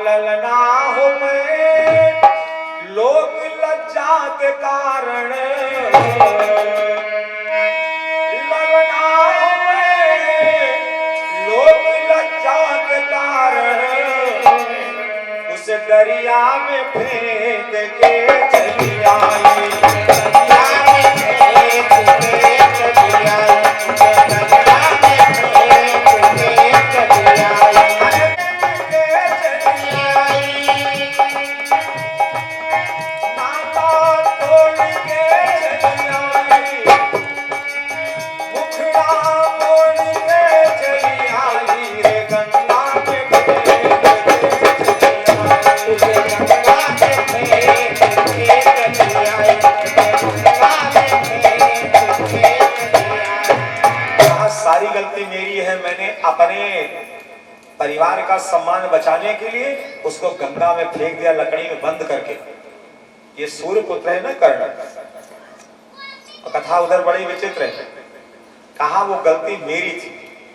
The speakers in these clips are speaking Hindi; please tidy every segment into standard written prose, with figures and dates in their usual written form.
ललना हो मैं लोक लज्जा के कारण, ललना हो मैं लोक लज्जा के कारण, उसे दरिया में फेंक के चली आई, दरिया में फेंक के चली आई, दरिया में फेंक के चली आई, नाता तोड़ के चली आई, मुखड़ा मोड़ के चली आई रे गंगा के सारी गलती मेरी है। मैंने अपने परिवार का सम्मान बचाने के लिए उसको गंगा में फेंक दिया, लकड़ी में बंद करके। ये सूर्य पुत्र है ना कर्ण, और कथा उधर बड़ी विचित्र है। कहा वो गलती मेरी थी,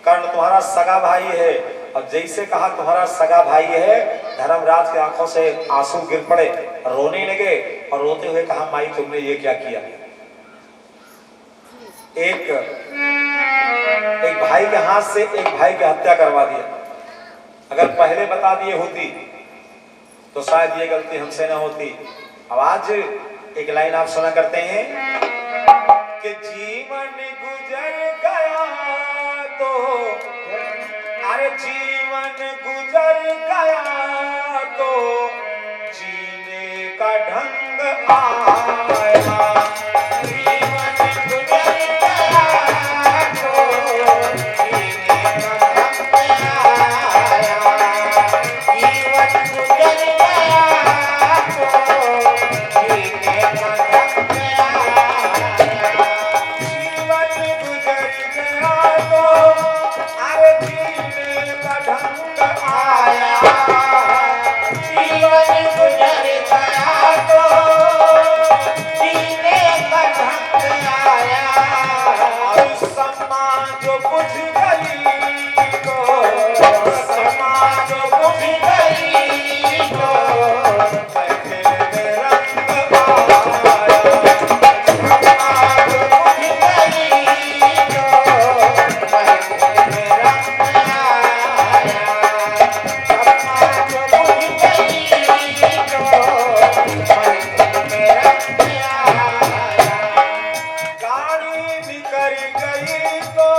कर्ण तुम्हारा सगा भाई है, और जैसे कहा तुम्हारा सगा भाई है, धर्मराज की आंखों से आंसू गिर पड़े, रोने लगे और रोते हुए कहा माई तुमने ये क्या किया। एक भाई के हाथ से एक भाई की हत्या करवा दिया। अगर पहले बता दिए होती तो शायद ये गलती हमसे ना होती। अब आज एक लाइन आप सुना करते हैं कि जीवन गुजर गया तो, अरे जीवन गुजर गया तो जीने का ढंग आया, जीवन गुजर गया तो जीने का ढंग आया, जीवन गुजर गया तो जीने का ढंग आया, जीवन गुजर गया तो अरे जीने का ढंग आया, जीवन गुजर गया तो जीने का ढंग आया, और समाज बुझ गई तो, समाज बुझ गई तो महफिल में रंग आया, समाज बुझ गई तो महफिल में रंग आया, समाज बुझ गई तो महफिल में रंग आया, गाड़ी निकल गई तो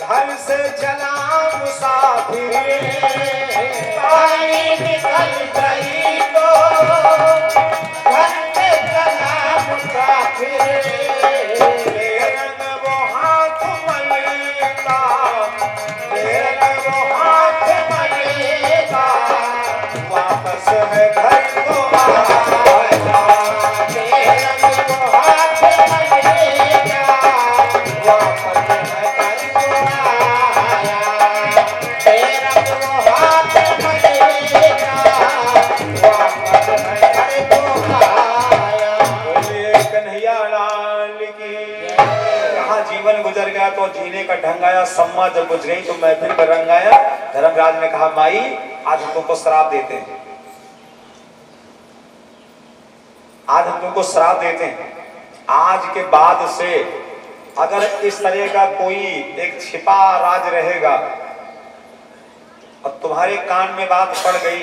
घर से चला मुसाफिर, गाड़ी निकल गई तो घर से चला मुसाफिर, लेकिन वो हाथ मलता, लेकिन वो हाथ मलता वापस है घर को आया, लेकिन वो हाथ मलता वापस है घर को आया, लेकिन वो हाथ मलता वापस है घर को आया। बोले कन्हैया लाल की। कहा जीवन गुजर गया तो जीने का ढंग आया, सम्मा जब गुजर गई तो महफिल का रंग आया। धर्मराज ने कहा माई आज हम तुमको श्राप देते हैं, आज हम तुमको श्राप देते हैं। आज के बाद से अगर इस तरह का कोई एक छिपा राज रहेगा और तुम्हारे कान में बात पड़ गई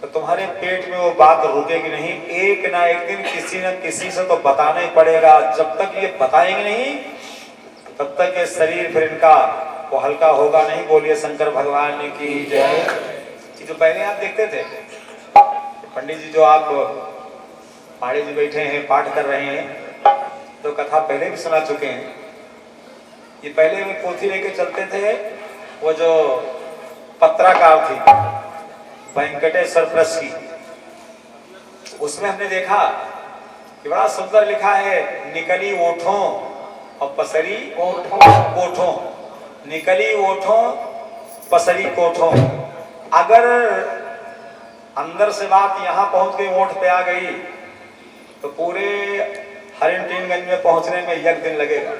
तो तुम्हारे पेट में वो बात रुकेगी नहीं। एक ना एक दिन किसी न किसी से तो बताना ही पड़ेगा। जब तक ये बताएंगे नहीं तब तक ये शरीर फिर इनका वो हल्का होगा नहीं। बोलिए शंकर भगवान की जय। जो पहले आप देखते थे पंडित जी, जो आप पहाड़ी जी बैठे हैं पाठ कर रहे हैं, तो कथा पहले भी सुना चुके हैं। ये पहले में पोथी लेके चलते थे, वो जो पत्रकार थी वेंकटेश्वर प्रेस की, उसमें हमने देखा कि बड़ा सुंदर लिखा है, निकली ओठों और पसरी कोठों, निकली ओठों पसरी कोठों। अगर अंदर से बात यहाँ पहुंच गई, ओठ पे आ गई, तो पूरे हरिणगंज में पहुंचने में 1 दिन लगेगा।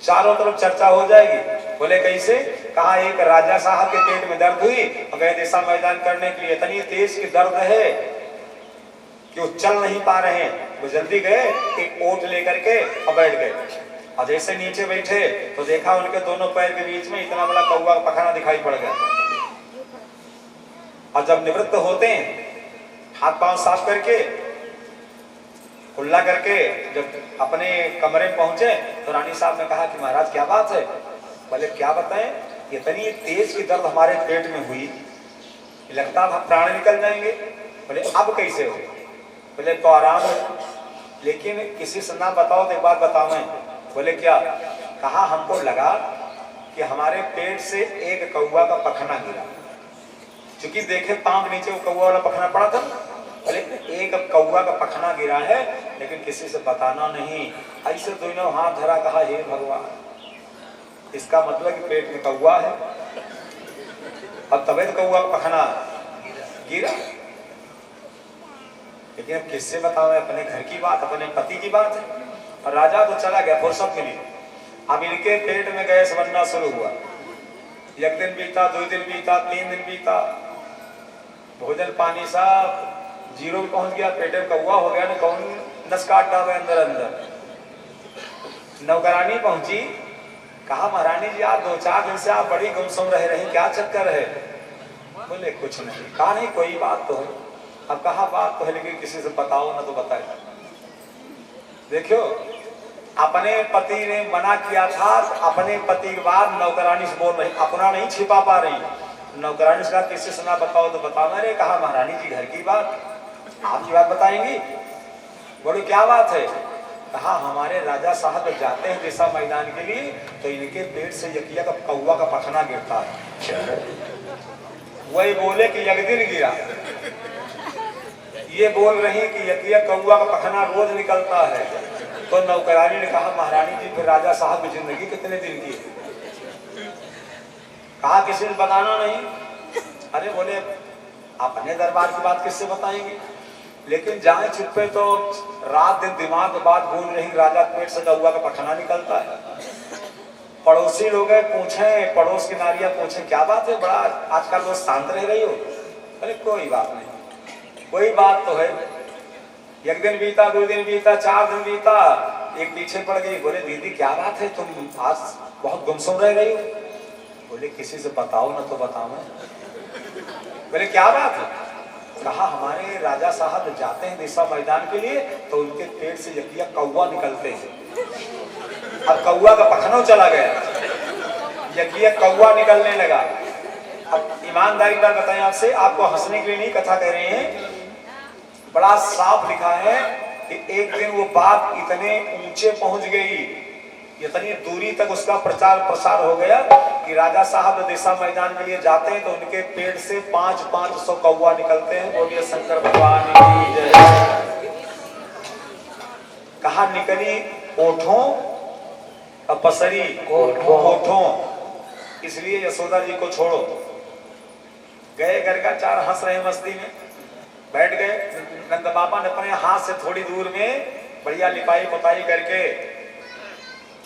चारों तरफ चर्चा हो जाएगी। बोले कैसे? कहा एक राजा साहब के पेट में दर्द हुई और गए दिशा मैदान करने के लिए, इतनी तेज की दर्द है कि वो चल नहीं पा रहे हैं। वो जल्दी गए, एक ओट लेकर के और बैठ गए, और जैसे नीचे बैठे तो देखा उनके दोनों पैर के बीच में इतना बड़ा कौवा का पखाना दिखाई पड़ गया। और जब निवृत्त होते हैं, हाथ पांव साफ करके कुल्ला करके जब अपने कमरे में पहुंचे तो रानी साहब ने कहा कि महाराज क्या बात है? बोले क्या बताएं, इतनी तेज की दर्द हमारे पेट में हुई, लगता अब प्राण निकल जाएंगे। बोले अब कैसे हो? बोले तो आराम है, लेकिन किसी से ना बताओ तो एक बात बताओ मैं। बोले क्या? कहा हमको लगा कि हमारे पेट से एक कौवा का पखना गिरा, क्योंकि देखे पांव के नीचे वो कौवा वाला पखना पड़ा था। बोले एक कौवा का पखना गिरा है, लेकिन किसी से बताना नहीं। ऐसे दोनों हाथ धरा, कहा हे भगवान, इसका मतलब कि पेट में कौवा है और तबे तो कौवा का पखना गिरा। लेकिन अब किससे बताओ? अपने घर की बात, अपने पति की बात है। और राजा तो चला गया फुर्सत मिली। अब इनके पेट में गैस बनना शुरू हुआ। एक दिन बीता, 2 दिन बीता, 3 दिन बीता, भोजन पानी सब जीरो में पहुंच गया, पेट में कौवा हो गया। कौन नस काट डाले अंदर अंदर। नौकरानी पहुंची, कहा महारानी जी आप 2-4 दिन से आप बड़ी गुमसुम रह रही, क्या चक्कर है? बोले कुछ नहीं। कहा नहीं कोई बात तो है। अब कहा बात तो है, लेकिन किसी से बताओ ना तो बताए। देखियो, अपने पति ने मना किया था, अपने पति के बाद नौकरानी से बोल रही, अपना नहीं छिपा पा रही। नौकरानी से कहा किसी से ना बताओ तो बताओ। मैंने कहा महारानी जी घर की बात, आपकी बात बताएंगी? बोले क्या बात है? कहा हमारे राजा साहब जाते हैं दिशा मैदान के लिए तो इनके पेट से यकिया का कौवा का पखना गिरता है। वही बोले कि एक दिन गिरा, ये बोल रही कि यकिया कौवा का पखना रोज निकलता है। तो नौकरानी ने कहा महारानी जी फिर राजा साहब की जिंदगी कितने दिन की? कहा किसी ने बताना नहीं। अरे बोले अपने दरबार की बात किससे बताएंगे? लेकिन जाए चुप्पे तो रात दिन दिमाग में बात भूल रही, राजा पेट से कौवा का पखना निकलता है। पड़ोसी लोग पूछे, पड़ोस की नारियां पूछे क्या बात है, बड़ा आजकल वो शांत रह रही हो? अरे कोई बात नहीं, कोई बात तो है। एक दिन बीता, 2 दिन बीता, 4 दिन बीता, एक पीछे पड़ गई। बोले दीदी क्या बात है, तुम आज बहुत गुमसुम रह रही हो? बोले किसी से बताओ ना तो बताओ। बोले क्या बात है? कहा हमारे राजा साहब जाते हैं दिशा मैदान के लिए तो उनके पेट से यकिया कौवा निकलते हैं। अब कौवा का पखना चला गया, यकिया कौवा निकलने लगा। अब ईमानदारी बात बताएं आपसे, आपको हंसने के लिए नहीं कथा कह रहे हैं, बड़ा साफ लिखा है कि एक दिन वो बात इतने ऊंचे पहुंच गई, इतनी दूरी तक उसका प्रचार प्रसार हो गया कि राजा साहब दिशा मैदान के लिए जाते हैं तो उनके पेट से 500 कौवा निकलते हैं। बोलिए शंकर भगवान की जय। कहा निकली ओठों और पसरी ओठों, इसलिए यशोदा जी को छोड़ो। गए घर का 4 हंस रहे मस्ती में, बैठ गए। नंद बाबा ने अपने हाथ से थोड़ी दूर में बढ़िया लिपाई पुताई करके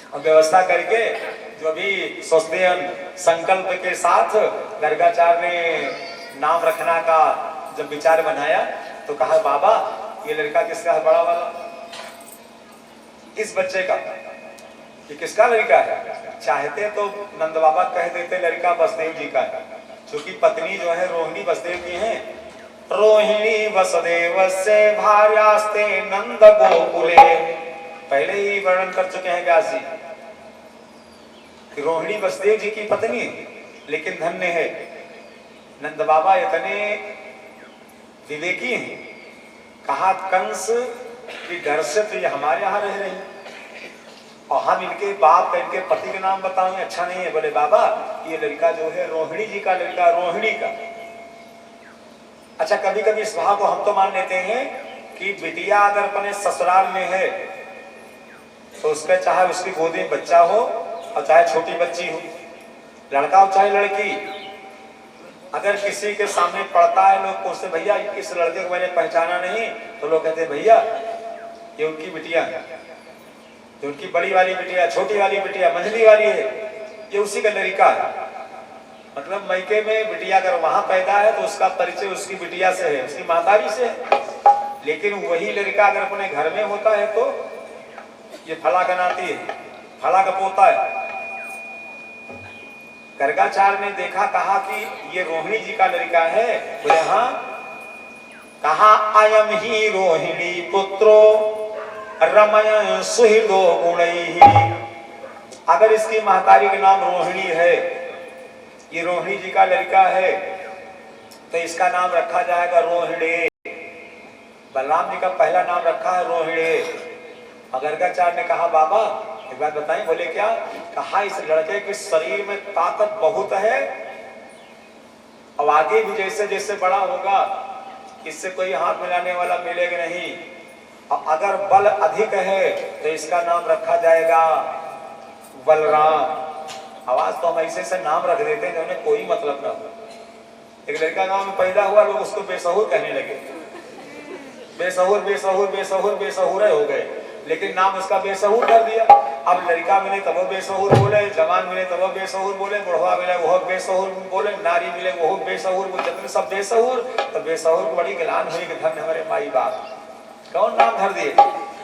और व्यवस्था करके जो भी सोचते हैं संकल्प के साथ गर्गाचार्य ने नाम रखना का जब विचार बनाया तो कहा बाबा ये लड़का किसका है? बड़ा वाला इस बच्चे का। ये किसका लड़का है? चाहते तो नंद बाबा कह देते लड़का वसुदेव जी का है, क्योंकि पत्नी जो है रोहिणी वसुदेव की है। रोहिणी वसुदेव से भार्यास्ते नंद गोकुले, पहले ही वर्णन कर चुके हैं व्यास जी। रोहिणी वसुदेव जी की पत्नी, लेकिन धन्य है नंद बाबा इतने विवेकी हैं। कहा कंस की डर से तो ये हमारे यहाँ रह रही और हम इनके बाप का, इनके पति का नाम बताएं अच्छा नहीं है। बोले बाबा ये लड़का जो है रोहिणी जी का लड़का, रोहिणी का। अच्छा कभी कभी इस भाव को हम तो मान लेते हैं कि बिटिया अगर अपने ससुराल में है तो उसका चाहे उसकी गोदी में बच्चा हो और चाहे छोटी बच्ची हो, लड़का हो चाहे लड़की, अगर किसी के सामने पड़ता है लोग पूछते भैया इस लड़के को मैंने पहचाना नहीं, तो लोग कहते भैया ये उनकी बिटिया है, तो उनकी बड़ी वाली बिटिया, छोटी वाली बिटिया, मंझली वाली है, ये उसी का लड़का है। मतलब मैके में बिटिया अगर वहां पैदा है तो उसका परिचय उसकी बिटिया से है, उसकी मातारी से है। लेकिन वही लड़का अगर अपने घर में होता है तो ये फला का नाती है, फला का पोता है। गर्गाचार्य ने देखा, कहा कि ये रोहिणी जी का लड़का है। बोले हाँ। कहा अयम ही रोहिणी पुत्रो रमय सुहृदो गुणैहि। अगर इसकी महतारी का नाम रोहिणी है, ये रोहिणी जी का लड़का है, तो इसका नाम रखा जाएगा रोहिणी। बलराम जी का पहला नाम रखा है रोहिणी। गर्गाचार्य ने कहा बाबा एक बात बताएं। बोले क्या? कहा इस लड़के के शरीर में ताकत बहुत है, अब आगे भी जैसे जैसे बड़ा होगा इससे कोई हाथ मिलाने वाला मिलेगा नहीं। और अगर बल अधिक है तो इसका नाम रखा जाएगा बलराम। आवाज तो हम ऐसे से नाम रख देते हैं जिन्हें कोई मतलब ना हो। एक लड़का गांव में पैदा हुआ, लोग उसको बेसहुर कहने लगे। बेसहुर बेसहुर बेसहुर बेसहुर हो गए, लेकिन नाम उसका बेसहुर कर दिया। अब लड़का मिले तब वो बेसहुर बोले, जवान मिले तब वो बेसहुर बोले, बुढ़वा मिले वो बेसहुर बोले, नारी मिले वो बेसहुर बोले, जितने सब बेसहुर। तो बेसहुर को बड़ी गिलान हुई कि धन्य हमारे माई बाप, कौन नाम धर दिए।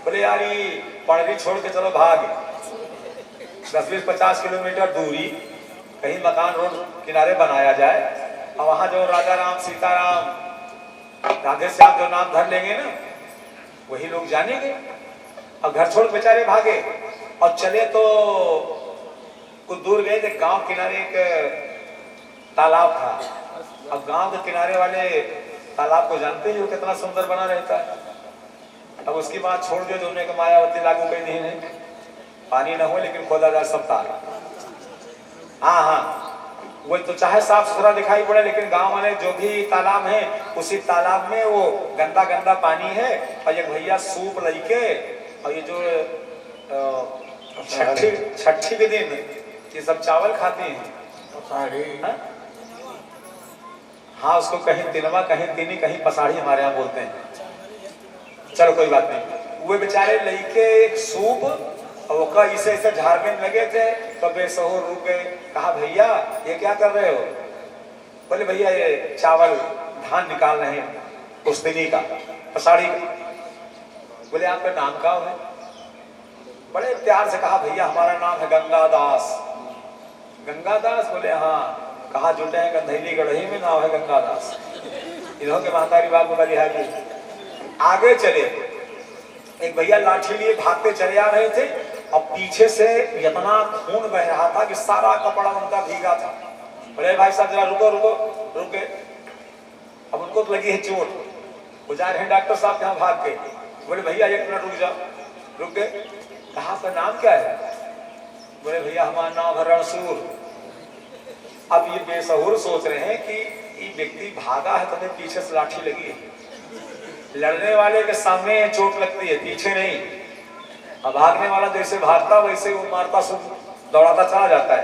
बोले यार ये पढ़री छोड़ के चलो भाग 10-20-50 किलोमीटर दूरी कहीं मकान रोड किनारे बनाया जाए, और वहां जो राजा राम सीताराम राधे श्याम जो नाम धर लेंगे ना वही लोग जानेंगे। और घर छोड़ बेचारे भागे और चले तो कुछ दूर गए थे, गांव किनारे एक तालाब था। अब गांव के किनारे वाले तालाब को जानते ही हो कितना सुंदर बना रहता है। अब उसकी बात छोड़ दिया तो उन्हें मायावती लागू कर दी है, पानी ना हो लेकिन खोदा जा सब तार। हाँ हाँ वो तो चाहे साफ सुथरा दिखाई पड़े, लेकिन गांव वाले जो भी तालाब है उसी तालाब में वो गंदा गंदा पानी है। और एक भैया सूप लेके, और ये जो छठी के दिन ये सब चावल खाते हैं। हाँ उसको कहीं तिलवा कहीं तिनी कहीं पसाड़ी हमारे यहाँ बोलते हैं। चलो कोई बात नहीं। वो बेचारे लेके एक सूप और वो इसे ऐसे झाड़ने लगे थे तो बेसहुर रुक गए। कहा भैया ये क्या कर रहे हो? बोले भैया ये चावल धान निकाल रहे हैं पुश्तनी का पसाड़ी का। बोले आपका नाम क्या है? बड़े प्यार से कहा भैया हमारा नाम है गंगादास। गंगादास? बोले हाँ। कहा जुटे हैं गंधैली गढ़ही में नाम है गंगादास। इन्हों के महतारी बाबू वाली हाजी। आगे चले, एक भैया लाठी लिए भागते चले आ रहे थे और पीछे से इतना खून बह रहा था कि सारा कपड़ा उनका भीगा था। बोले भाई साहब जरा रुको रुको रुक गए। अब उनको तो लगी है चोट, वो जा रहे हैं डॉक्टर साहब के यहाँ भाग के। बोले भैया 1 मिनट रुक जाओ। रुक गए। कहा आपका नाम क्या है? बोले भैया हमारा नाम है रणसूर। अब ये बेसहुर सोच रहे हैं कि ये व्यक्ति भागा है तो हमें पीछे से लाठी लगी है। लड़ने वाले के सामने चोट लगती है, पीछे नहीं। अब भागने वाला जैसे भागता वैसे वो मारता सब दौड़ाता चला जाता है।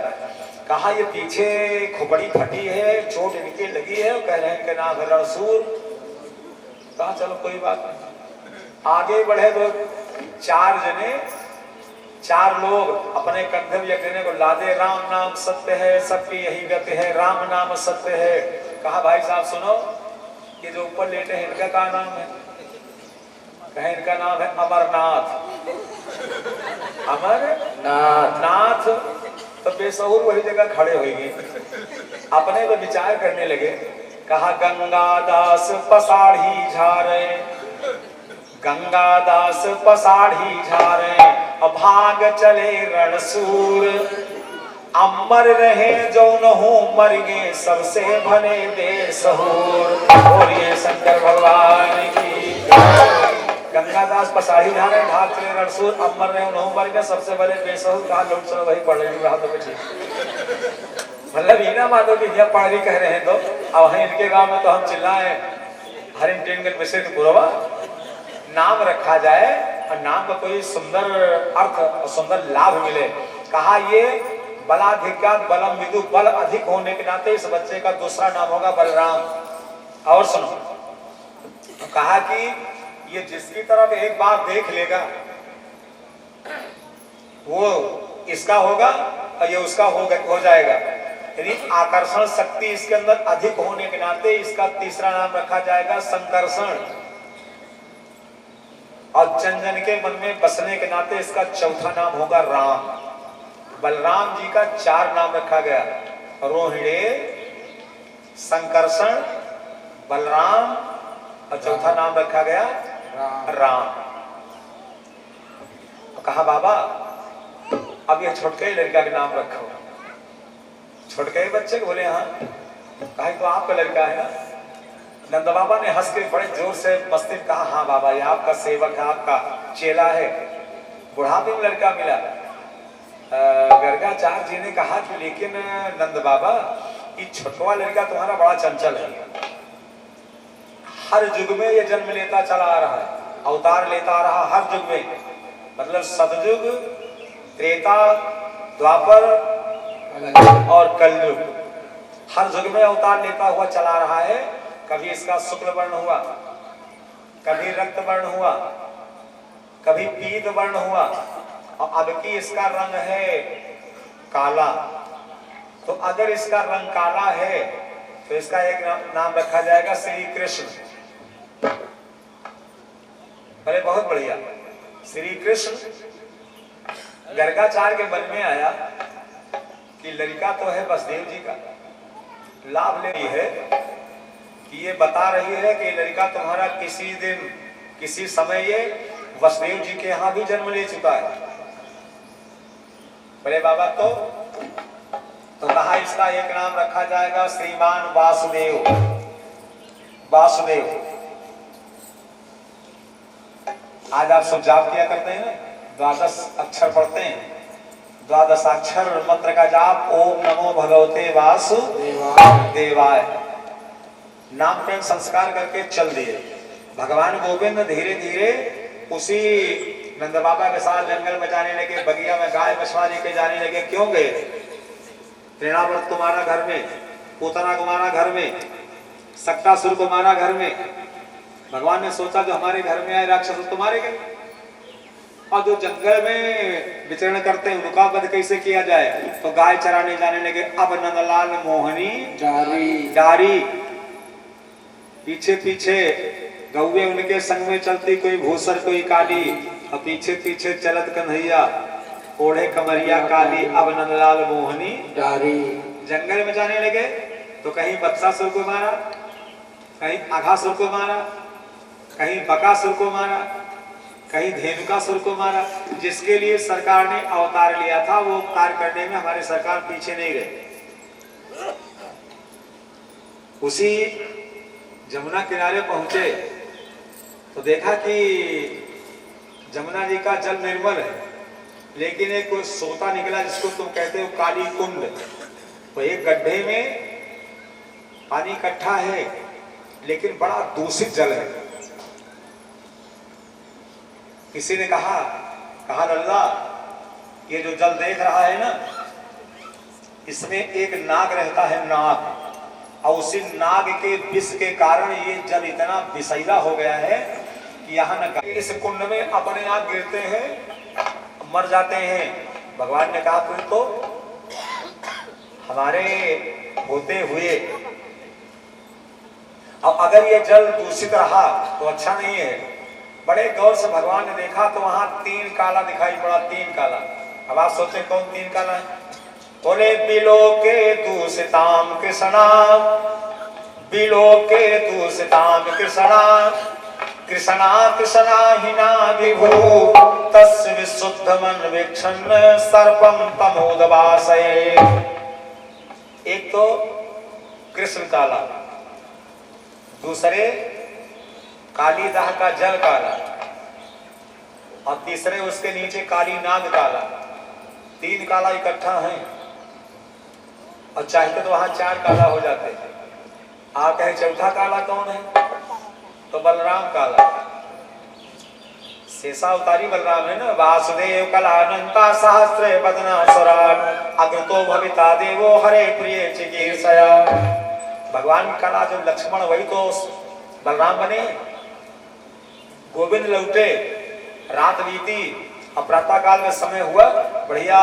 कहा ये पीछे खोपड़ी फटी है, चोट इनके लगी है, कह रहे हैं कि नाम है रणसूर। कहा चलो कोई बात नहीं। आगे बढ़े तो 4 लोग अपने कंधे में कहने को लादे, राम नाम सत्य है, सबकी यही गति है, राम नाम सत्य है। कहा भाई साहब सुनो, ये जो ऊपर लेटे हैं इनका क्या नाम है? कहे इनका नाम है अमरनाथ। अमरनाथ नाथ। तो बेसहुर वही जगह खड़े होंगे, अपने पे विचार करने लगे। कहा गंगादास पसाड़ी झारे, गंगादास पसाड़ी झारे, भाग चले रणसूर। अमर रहे जो न हो मर गए सबसे भले बेसहुर। बोलिए शंकर भगवान की। गंगादास पसाड़ी झारे, भाग चले रणसूर, अमर रहे न हो मर गए सबसे भले बेसहुर। कहा लोग चलो वही पढ़ रहे हाथों में मतलब हीना माधव की पढ़ रही कह रहे हैं। तो अब इनके गांव में तो हम चिल्लाए हरिम टेंगल मिश्र पुरवा नाम रखा जाए और नाम का कोई सुंदर अर्थ और सुंदर लाभ मिले। कहा ये बलाधिक्यात बलम विदु, बल अधिक होने के नाते इस बच्चे का दूसरा नाम होगा बलराम। और सुनो, तो कहा कि ये जिसकी तरफ एक बार देख लेगा वो इसका होगा और ये उसका हो जाएगा। यानी आकर्षण शक्ति इसके अंदर अधिक होने के नाते इसका तीसरा नाम रखा जाएगा संकर्षण, और जन जन के मन में बसने के नाते इसका चौथा नाम होगा राम। बलराम जी का 4 नाम रखा गया, रोहिणी, संकर्षण, बलराम, और चौथा नाम रखा गया राम। कहा बाबा अब यह छोटके लड़का का नाम रखो। छोटके बच्चे को बोले हाँ। कहा तो आपका लड़का है ना। नंद बाबा ने हंस के बड़े जोर से मस्ती में कहा हाँ बाबा ये आपका सेवक है, आपका चेला है। बुढ़ापे में लड़का मिला। गर्गाचार्य जी ने कहा कि लेकिन नंद बाबा ये छोटवा लड़का तुम्हारा बड़ा चंचल है, हर युग में ये जन्म लेता चला आ रहा है, अवतार लेता आ रहा हर युग में, मतलब सतयुग, त्रेता, द्वापर और कलयुग, हर युग में अवतार लेता हुआ चला रहा है। कभी इसका शुक्ल वर्ण हुआ, कभी रक्त वर्ण हुआ, कभी पीत वर्ण हुआ, और अब की इसका रंग है काला। तो अगर इसका रंग काला है तो इसका एक नाम रखा जाएगा श्री कृष्ण। अरे बहुत बढ़िया, श्री कृष्ण। गर्गाचार्य के मन में आया कि लड़का तो है वसुदेव जी का, लाभ ले रही है कि ये बता रही है कि लड़का तुम्हारा किसी दिन किसी समय ये वसुदेव जी के यहाँ भी जन्म ले चुका है। बोले बाबा तो कहा इसका एक नाम रखा जाएगा श्रीमान वासुदेव। वासुदेव आज आप सब जाप किया करते हैं ना, 12 अक्षर पढ़ते हैं, 12 अक्षर मंत्र का जाप, ओम नमो भगवते वासुदेवाय। नाम प्रेम संस्कार करके चल दिए। भगवान गोविंद धीरे धीरे उसी नंद बाबा के साथ जंगल में जाने लगे, बगिया में गाय बछवा लेके जाने लगे। क्यों गए? तृणावर्त को मारा घर में, पूतना को मारा घर में, सक्टासुर को मारा घर में। भगवान ने सोचा जो हमारे घर में आए राक्षस तो मारे गए, और जो जंगल में विचरण करते हैं उनका वध कैसे किया जाए। तो गाय चराने जाने लगे। अब नंदलाल मोहनी डारी, पीछे पीछे गौवे उनके संग में चलती, कोई भूसर कोई काली, और पीछे पीछे चलत कन्हैया ओढ़े कमरिया काली। अब नंदलाल मोहनी डारी। जंगल में जाने लगे तो कहीं बत्सासुर को मारा, कहीं अघासुर को मारा, कहीं बकासुर को मारा, कहीं धेनुकासुर को मारा। जिसके लिए सरकार ने अवतार लिया था वो अवतार करने में हमारे सरकार पीछे नहीं रहे। उसी जमुना किनारे पहुंचे तो देखा कि जमुना जी का जल निर्मल है, लेकिन एक सोता निकला जिसको तुम कहते हो काली कुंड। तो एक गड्ढे में पानी इकट्ठा है लेकिन बड़ा दूषित जल है। किसी ने कहा लल्ला ये जो जल देख रहा है ना, इसमें एक नाग रहता है, नाग, और उसी नाग के विष के कारण ये जल इतना विषैला हो गया है कि यहाँ न इस कुंड में अपने आप गिरते हैं, मर जाते हैं। भगवान ने कहा तुम तो हमारे होते हुए अब अगर ये जल दूषित रहा तो अच्छा नहीं है। बड़े गौर से भगवान ने देखा तो वहां 3 काला दिखाई पड़ा, 3 काला। अब आप सोचते कौन 3 काला है? बोले बिलो के दूषिताम कृष्णा, बिलो के दूषिताम कृष्णा, कृष्णा कृष्णा हिना विभू तस्य विशुद्ध मन वीक्षण सर्पम तमोदवासये। एक तो कृष्ण काला, दूसरे काली दाह का जल काला, और तीसरे उसके नीचे काली नाग काला। 3 काला इकट्ठा है, और चाहते तो वहां 4 काला हो जाते। आप कहे चौथा काला कौन है? तो बलराम काला, शेषा अवतारी बलराम है ना। वासुदेव कलानंता सहस्रे बदना स्वराट अग्रतो भविता देवो हरे प्रिय चिकीर्षया। भगवान कला जो लक्ष्मण वही तो बलराम बने। गोविंद लौटे, रात बीती, और प्रातः काल में समय हुआ, बढ़िया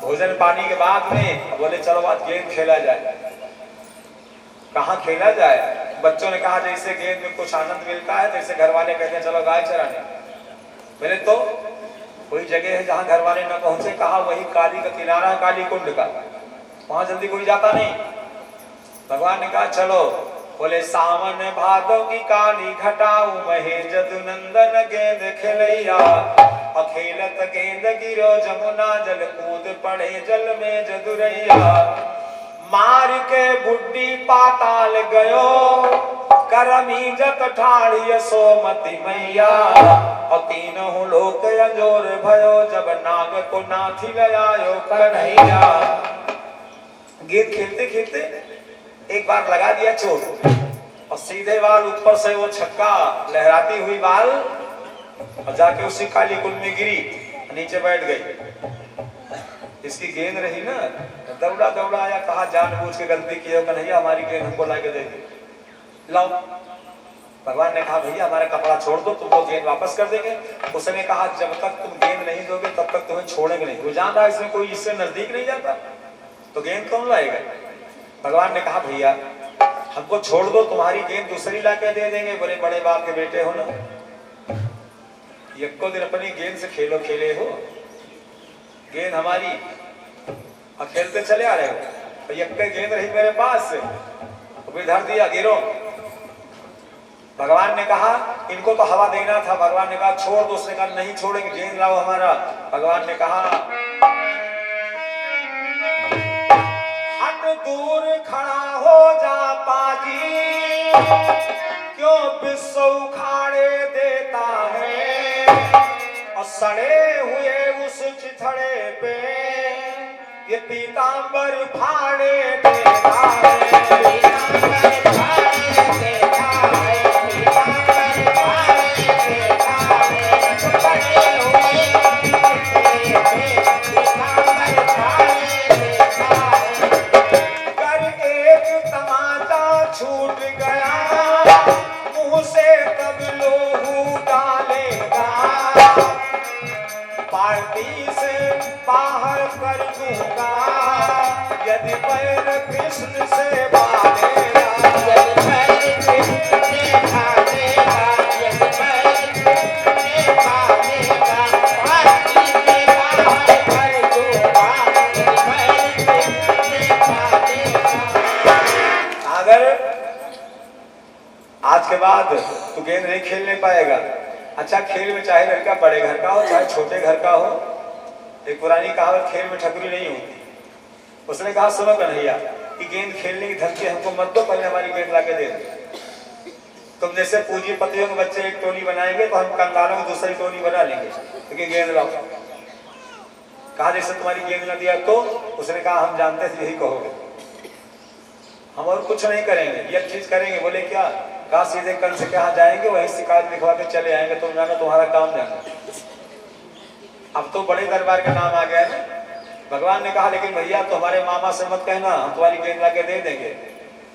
भोजन पानी के बाद में बोले चलो आज गेंद खेला जाए। कहाँ खेला जाए? बच्चों ने कहा जैसे गेंद में कुछ आनंद मिलता है, जैसे घर वाले कहते हैं चलो गाय चराने। मैंने तो कोई जगह है जहाँ घर वाले न पहुंचे, कहा वही काली का किनारा, काली कुंड का, वहां जल्दी कोई जाता नहीं। भगवान ने कहा चलो। बोले सावन भादव की काली घटाऊ महे जदु नंदन गेंद खेलैया, अखेलत गेंद गिरो जमुना जल कूद पड़े जल में जदुरैया, मार के बुड्ढी पाताल गयो करमी जत ठाड़ी सोमती मैया, और तीनों लोक अंजोर भयो जब नाग को नाथी लयायो कन्हैया। गेंद खेलते खेलते एक बार लगा दिया चोट, और सीधे बाल ऊपर से वो छक्का लहराती हुई बाल और जाके उसी काली कुंड में गिरी, नीचे बैठ गई। इसकी गेंद रही ना, दौड़ा दौड़ा आया, कहा जानबूझ के गलती की है कन्हैया, हमारी गेंद हमको ला के दे दे। लाओ। भगवान ने कहा भैया हमारा कपड़ा छोड़ दो, तुमको गेंद वापस कर देंगे। उसने कहा जब तक तुम गेंद नहीं दोगे तब तक तुम्हें छोड़ेंगे नहीं। वो जान रहा इसमें कोई इससे नजदीक नहीं जाता, तो गेंद कौन लाएगा? भगवान ने कहा भैया हमको छोड़ दो, तुम्हारी गेंद दूसरी ला के दे देंगे। बोले बड़े बाप के बेटे हो ना, एक दिन अपनी गेंद से खेलो खेले हो, गेंद हमारी और खेलते चले आ रहे हो, तो एक गेंद रही मेरे पास, तो धर दिया गिरो। भगवान ने कहा इनको तो हवा देना था, भगवान ने कहा छोड़ दो। उसने कहा नहीं छोड़ेंगे, गेंद लाओ हमारा। भगवान ने कहा हट दूर खड़ा हो जा पाजी, क्यों विश्व उखाड़े देता है, और सड़े हुए उस चिथड़े पे ये पीतांबर फाड़े देता है, पीतांबर फाड़े देता है, पीतांबर फाड़े देता है, सड़े हुए चिथड़े पे पीतांबर फाड़े देता है। कर एक तमाचा छूट गया मुंह से तब लोहू डालेगा, पार्टी से बाहर कर दूंगा यदि पैर कृष्ण से बालेगा, यदि पैर कृष्ण से बालेगा, यदि पैर कृष्ण से बालेगा, पार्टी से बाहर कर दूंगा यदि पैर कृष्ण से बालेगा। अगर आज के बाद तू गेंद नहीं खेलने पाएगा, अच्छा खेल में चाहे लड़का बड़े घर का हो चाहे छोटे घर का हो, एक पुरानी कहावत खेल में ठकुरी नहीं होती। उसने कहा सुनो कन्हैया कि गेंद खेलने की धमकी हमको मत दो, पहले हमारी गेंद लाके दे दो। तुम जैसे पूंजीपतियों के बच्चे एक टोली बनाएंगे तो हम कंगालों की दूसरी टोली बना लेंगे, लेकिन गेंद लाओ। कहा जैसे तुम्हारी गेंद न दिया तो? उसने कहा हम जानते थे यही कहोगे, हम और कुछ नहीं करेंगे, ये चीज करेंगे। बोले क्या? कहा सीधे कल से कहाँ जाएंगे, वही शिकायत लिखवा के चले आएंगे, तुम जानो तुम्हारा काम जाना। अब तो बड़े दरबार का नाम आ गया है। भगवान ने कहा लेकिन भैया तो हमारे मामा से मत कहना, हम तुम्हारी गेंद लाके दे देंगे।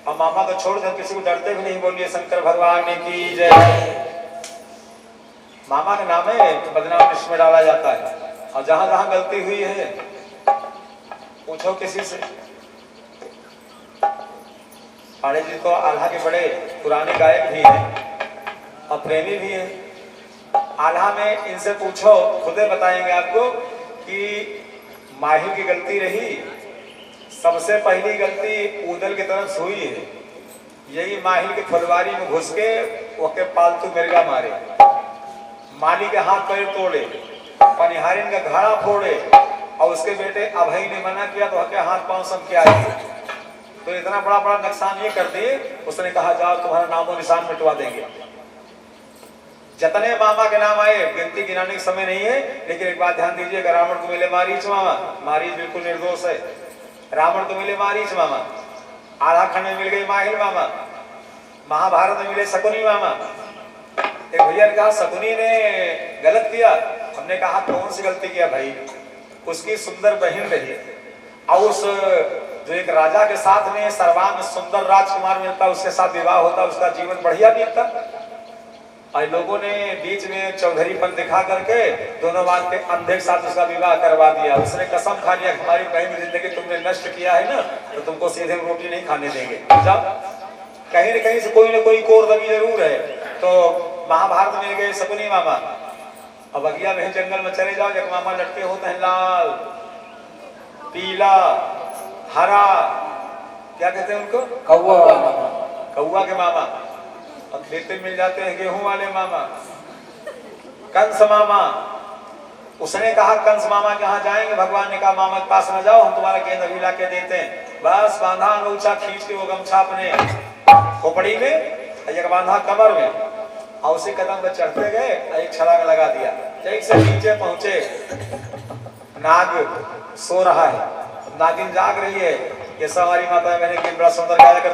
और मामा को छोड़ कर किसी को डरते भी नहीं, बोलिए शंकर भगवान की जय। मामा के नाम है बदनाम लिस्ट में डाला जाता है, और जहां जहां गलती हुई है पूछो किसी से। पाड़े जी तो आल्हा के बड़े पुराने गायक भी हैं और प्रेमी भी हैं। आल्हा में इनसे पूछो, खुदे बताएंगे आपको कि माहिर की गलती रही, सबसे पहली गलती ऊदल की तरफ हुई है। यही माहिर के फुलवारी में घुस के ओके पालतू मिर्गा मारे, माली के हाथ पैर तोड़े, पनिहारिन का घाड़ा फोड़े, और उसके बेटे अभय ने मना किया तो के हाथ पांव सब के आए। तो इतना बड़ा बड़ा नुकसान ये कर दिए। उसने कहा जाओ तुम्हारा नामो निशान मिटवा देंगे। जतने मामा के नाम आए गिनती गिनाने का समय नहीं है, लेकिन एक बात ध्यान दीजिएगा, रावण को मिले मारीच मामा, मारीच बिल्कुल निर्दोष है। रावण को मिले मारीच मामा, आधा खंड में मिल गई माहिर मामा, महाभारत में मिले शकुनी मामा। एक भैया ने कहा शकुनी ने गलत किया। हमने कहा कौन सी गलती किया भाई? उसकी सुंदर बहन रही, और उस जो एक राजा के साथ में सर्वांग सुंदर राजकुमार मिलता, उसके साथ विवाह होता, उसका जीवन बढ़िया बीतता। और लोगों ने बीच में चौधरीपन दिखा करके दोनों बात के अंधे के साथ उसका विवाह करवा दिया। उसने कसम खा लिया हमारी बहन की जिंदगी तुमने नष्ट किया है ना, तो तुमको सीधे रोटी नहीं खाने देंगे। जब कहीं न कहीं से कोई न कोई कोर दबी जरूर है। तो महाभारत में गए शकुनी मामा, अब अगिया में जंगल में चले जाओ, एक मामा लटके होते हैं लाल पीला हरा, क्या कहते हैं उनको, कौआ के मामा। अब खेत में मिल जाते हैं गेहूं वाले मामा, कंस मामा। उसने कहा कंस मामा के यहाँ जाएंगे, भगवान ने कहा मामा के पास न जाओ, हम तुम्हारा गेंद अभी ला के देते हैं। बस बांधा अंगूछा खींच के वो गमछा अपने खोपड़ी में, एक बांधा कमर में, और उसी कदम पर चढ़ते गए, एक छलांग लगा दिया। जैसे नीचे पहुंचे, नाग सो रहा है, नागिन जाग रही है। ये सवारी माता मैंने बड़ा सुंदर गाया